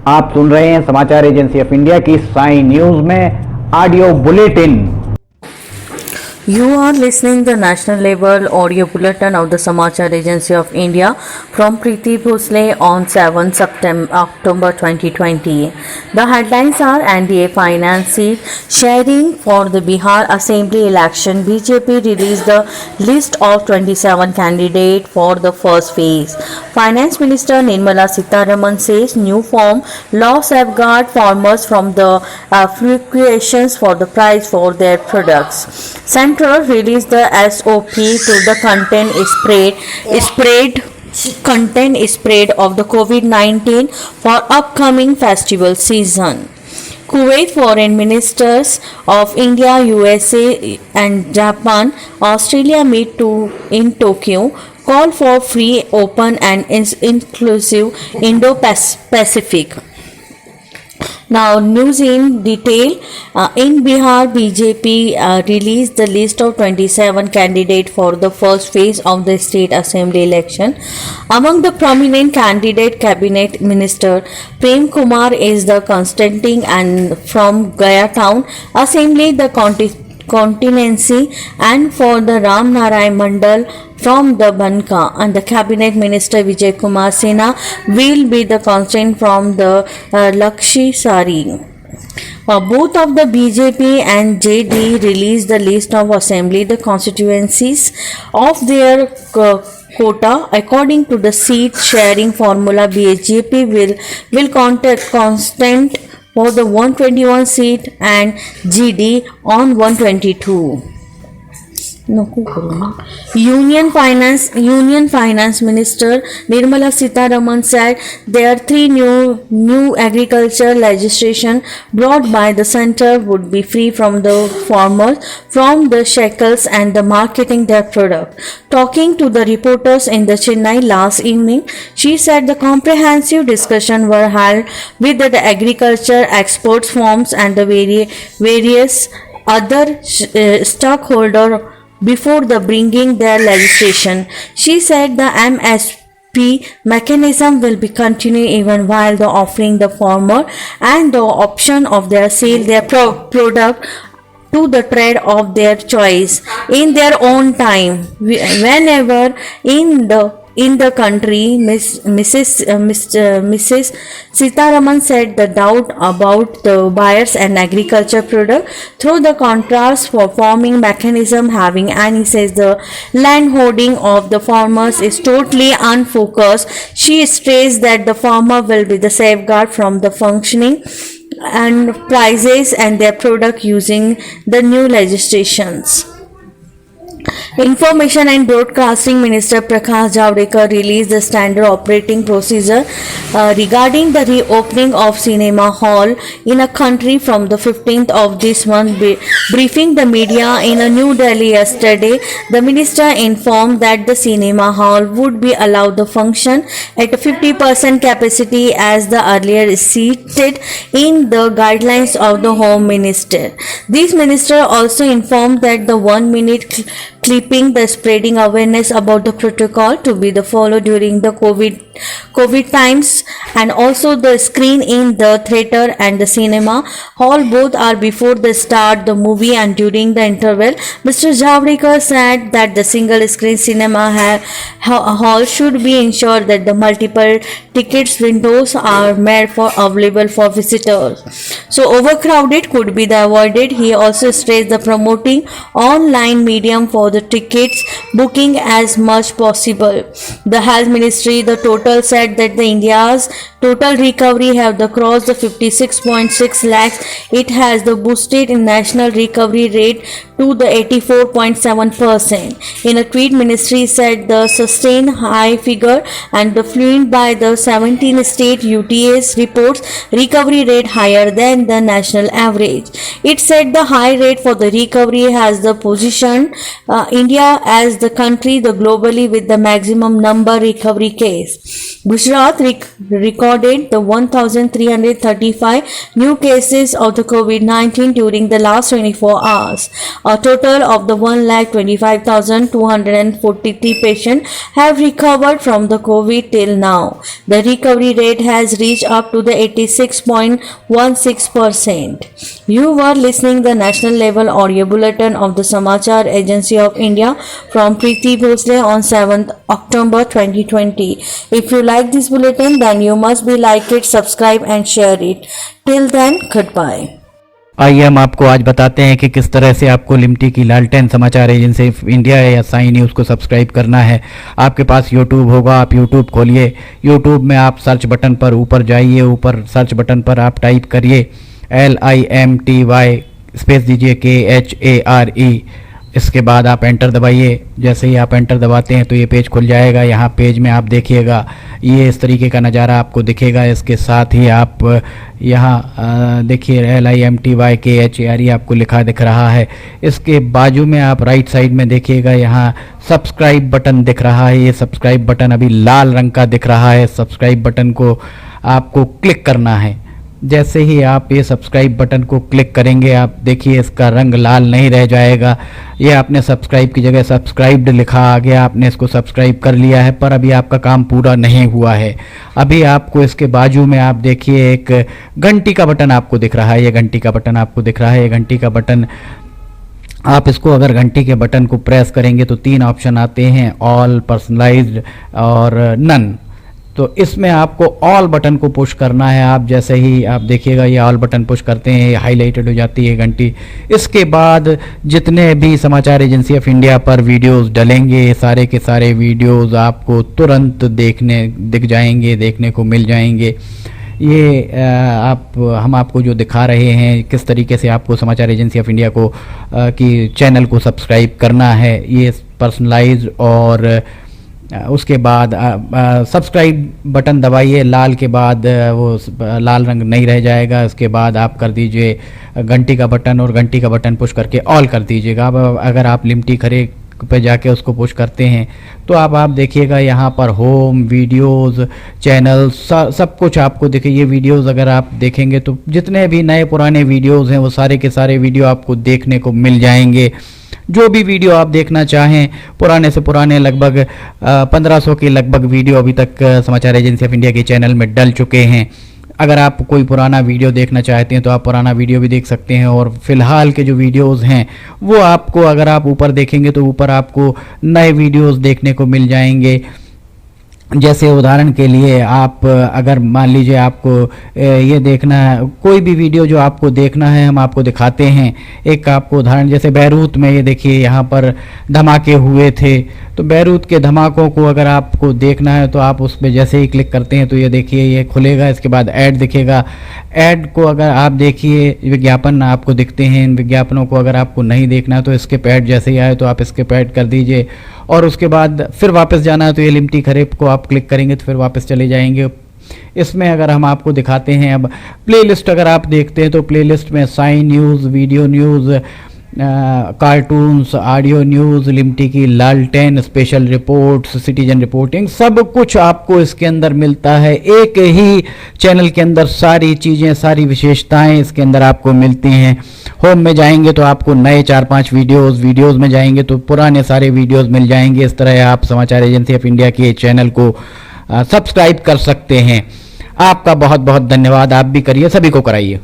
आप सुन रहे हैं समाचार एजेंसी ऑफ इंडिया की साई न्यूज में audio bulletin. You are listening the national level audio bulletin of the Samachar Agency of India from Preeti Bhosle on 7 September October 2020. The headlines are NDA finance seat sharing for the Bihar Assembly election. BJP released the list of 27 candidates for the first phase. Finance Minister Nirmala Sitharaman says new form law safeguard farmers from the fluctuations for the price for their products. Central released the SOP to the content spread of the COVID-19 for upcoming festival season. Kuwait foreign ministers of India, USA and Japan, Australia meet in Tokyo, call for free, open and inclusive Indo-Pacific. Now, news in detail. In Bihar, BJP released the list of 27 candidates for the first phase of the state assembly election. Among the prominent candidate, cabinet minister Prem Kumar is the contesting and from Gaya town assembly the continency, and for the Ram Narayan Mandal from the Banka, and the cabinet minister Vijay Kumar Sinha will be the constant from the Lakshmisari. Both of the BJP and JD released the list of assembly the constituencies of their quota according to the seat sharing formula. BJP will constant for the 121 seat and GD on 122. Union Finance Minister Nirmala Sitharaman said there are three new agriculture legislation brought by the center would be free from the farmers from the shackles and the marketing their product. Talking to the reporters in the Chennai last evening, she said the comprehensive discussion were held with the agriculture exports firms and the various other stakeholders before the bringing their legislation. She said the MSP mechanism will be continued even while the offering the farmer and the option of their sale their product to the trade of their choice in their own time whenever in the country. Mrs. Sitharaman said the doubt about the buyers and agriculture product through the contrast for farming mechanism having any says the land holding of the farmers is totally unfocused. She stressed that the farmer will be the safeguard from the functioning and prices and their product using the new legislations. Information and Broadcasting Minister Prakash Javadekar released the standard operating procedure regarding the reopening of cinema hall in a country from the 15th of this month. Briefing the media in a New Delhi yesterday, the minister informed that the cinema hall would be allowed to function at a 50% capacity as the earlier stated in the guidelines of the Home Minister. This minister also informed that the 1 minute clipping the spreading awareness about the protocol to be the followed during the COVID times, and also the screen in the theater and the cinema hall both are before the start the movie and during the interval. Mr. Javadekar said that the single screen cinema hall should be ensured that the multiple tickets windows are made for available for visitors, so overcrowded could be the avoided. He also stressed the promoting online medium for the tickets booking as much possible. The health ministry the total said that the India's total recovery have the crossed the 56.6 lakhs. It has the boosted in national recovery rate to the 84.7%. In a tweet, ministry said the sustained high figure and the fluent by the 17 state UTAs reports recovery rate higher than the national average. It said the high rate for the recovery has the position India as the country the globally with the maximum number recovery case. Gujarat recorded recorded the 1,335 new cases of the COVID-19 during the last 24 hours. A total of the 1,25,243 patients have recovered from the COVID till now. The recovery rate has reached up to the 86.16%. You were listening the national level audio bulletin of the Samachar Agency of India from Preeti Bhosle on 7th October 2020. If you like this bulletin, then you must be like it, subscribe and share it. Till then, goodbye. आइए हम आपको आज बताते हैं कि किस तरह से आपको लिमटी की लालटेन समाचार एजेंसी ऑफ इंडिया या साई न्यूज़ को सब्सक्राइब करना है। आपके पास यूट्यूब होगा, आप यूट्यूब खोलिए। यूट्यूब में आप सर्च बटन पर ऊपर जाइए, ऊपर सर्च बटन पर आप टाइप करिए LIMTY, स्पेस दीजिए KHARE। इसके बाद आप एंटर दबाइए। जैसे ही आप एंटर दबाते हैं तो ये पेज खुल जाएगा। यहाँ पेज में आप देखिएगा ये इस तरीके का नज़ारा आपको दिखेगा। इसके साथ ही आप यहाँ देखिए LIMTY KHARE आपको लिखा दिख रहा है। इसके बाजू में आप राइट साइड में देखिएगा यहाँ सब्सक्राइब बटन दिख रहा है। ये सब्सक्राइब बटन अभी लाल रंग का दिख रहा है। सब्सक्राइब बटन को आपको क्लिक करना है। जैसे ही आप ये सब्सक्राइब बटन को क्लिक करेंगे आप देखिए इसका रंग लाल नहीं रह जाएगा। ये आपने सब्सक्राइब की जगह सब्सक्राइब्ड लिखा आ गया, आपने इसको सब्सक्राइब कर लिया है, पर अभी आपका काम पूरा नहीं हुआ है। अभी आपको इसके बाजू में आप देखिए एक घंटी का बटन आपको दिख रहा है। ये घंटी का बटन आपको दिख रहा है। ये घंटी का बटन आप इसको अगर घंटी के बटन को प्रेस करेंगे तो 3 ऑप्शन आते हैं, ऑल, पर्सनलाइज्ड और नन। तो इसमें आपको ऑल बटन को पुश करना है। आप जैसे ही आप देखिएगा ये ऑल बटन पुश करते हैं, ये हाईलाइटेड हो जाती है घंटी। इसके बाद जितने भी समाचार एजेंसी ऑफ इंडिया पर वीडियोस डलेंगे सारे के सारे वीडियोस आपको तुरंत दिख जाएंगे, देखने को मिल जाएंगे। ये हम आपको जो दिखा रहे हैं किस तरीके से आपको समाचार एजेंसी ऑफ इंडिया को की चैनल को सब्सक्राइब करना है। ये पर्सनलाइज्ड और उसके बाद सब्सक्राइब बटन दबाइए, लाल के बाद वो लाल रंग नहीं रह जाएगा। उसके बाद आप कर दीजिए घंटी का बटन और घंटी का बटन पुश करके ऑल कर दीजिएगा। अब अगर आप लिमटी खरे पे जाके उसको पुश करते हैं तो आप देखिएगा यहाँ पर होम, वीडियोस, चैनल सब कुछ आपको दिखे। ये वीडियोस अगर आप देखेंगे तो जितने भी नए पुराने वीडियोस हैं वो सारे के सारे वीडियो आपको देखने को मिल जाएंगे। जो भी वीडियो आप देखना चाहें, पुराने से पुराने लगभग 1500 के लगभग वीडियो अभी तक समाचार एजेंसी ऑफ इंडिया के चैनल में डल चुके हैं। अगर आप कोई पुराना वीडियो देखना चाहते हैं तो आप पुराना वीडियो भी देख सकते हैं। और फिलहाल के जो वीडियोस हैं वो आपको अगर आप ऊपर देखेंगे तो ऊपर आपको नए वीडियोस देखने को मिल जाएंगे। जैसे उदाहरण के लिए आप अगर मान लीजिए आपको ये देखना है, कोई भी वीडियो जो आपको देखना है हम आपको दिखाते हैं। एक आपको उदाहरण जैसे बैरूत में ये देखिए यहाँ पर धमाके हुए थे, तो बैरूत के धमाकों को अगर आपको देखना है तो आप उस पर जैसे ही क्लिक करते हैं तो ये देखिए ये खुलेगा। इसके बाद ऐड दिखेगा। ऐड को अगर आप देखिए विज्ञापन आपको दिखते हैं। इन विज्ञापनों को अगर आपको नहीं देखना है तो इसके पैड जैसे ही आए तो आप इसके पैड कर दीजिए और उसके बाद फिर वापस जाना है तो ये लिमटी खरेब को आप क्लिक करेंगे तो फिर वापस चले जाएंगे। इसमें अगर हम आपको दिखाते हैं अब प्लेलिस्ट अगर आप देखते हैं तो प्लेलिस्ट में Sai news, video news, cartoons, audio news, Limty की लालटेन, स्पेशल रिपोर्ट्स, सिटीजन रिपोर्टिंग, सब कुछ आपको इसके अंदर मिलता है। एक ही चैनल के अंदर सारी चीज़ें, सारी विशेषताएं इसके अंदर आपको मिलती हैं। होम में जाएंगे तो आपको नए 4-5 वीडियोस में जाएंगे तो पुराने सारे वीडियोस मिल जाएंगे। इस तरह आप समाचार एजेंसी ऑफ इंडिया के चैनल को सब्सक्राइब कर सकते हैं। आपका बहुत बहुत धन्यवाद। आप भी करिए, सभी को कराइए।